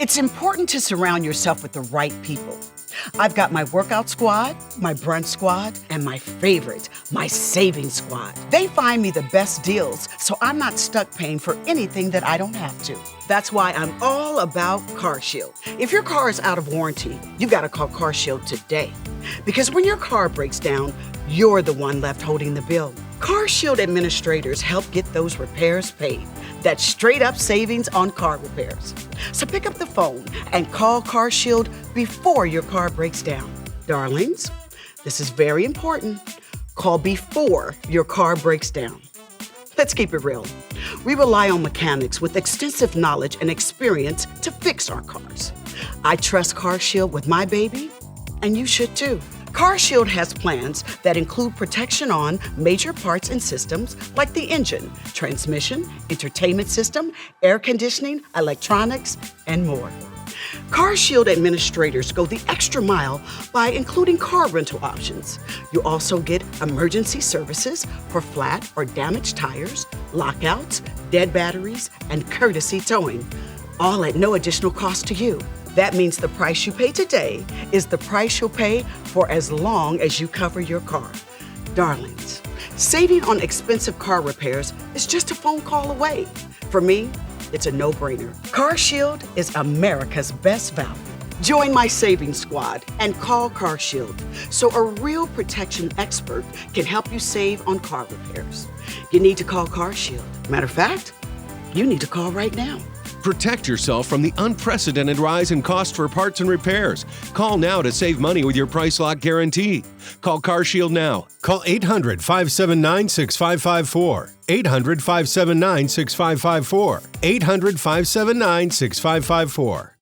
It's important to surround yourself with the right people. I've got my workout squad, my brunch squad, and my favorite, my savings squad. They find me the best deals, so I'm not stuck paying for anything that I don't have to. That's why I'm all about CarShield. If your car is out of warranty, you gotta call CarShield today. Because when your car breaks down, you're the one left holding the bill. CarShield administrators help get those repairs paid. That's straight up savings on car repairs. So pick up the phone and call CarShield before your car breaks down. Darlings, this is very important. Call before your car breaks down. Let's keep it real. We rely on mechanics with extensive knowledge and experience to fix our cars. I trust CarShield with my baby, and you should too. CarShield has plans that include protection on major parts and systems like the engine, transmission, entertainment system, air conditioning, electronics, and more. CarShield administrators go the extra mile by including car rental options. You also get emergency services for flat or damaged tires, lockouts, dead batteries, and courtesy towing, all at no additional cost to you. That means the price you pay today is the price you'll pay for as long as you cover your car. Darlings, saving on expensive car repairs is just a phone call away. For me, it's a no-brainer. CarShield is America's best value. Join my savings squad and call CarShield so a real protection expert can help you save on car repairs. You need to call CarShield. Matter of fact, you need to call right now. Protect yourself from the unprecedented rise in cost for parts and repairs. Call now to save money with your price lock guarantee. Call CarShield now. Call 800-579-6554. 800-579-6554. 800-579-6554.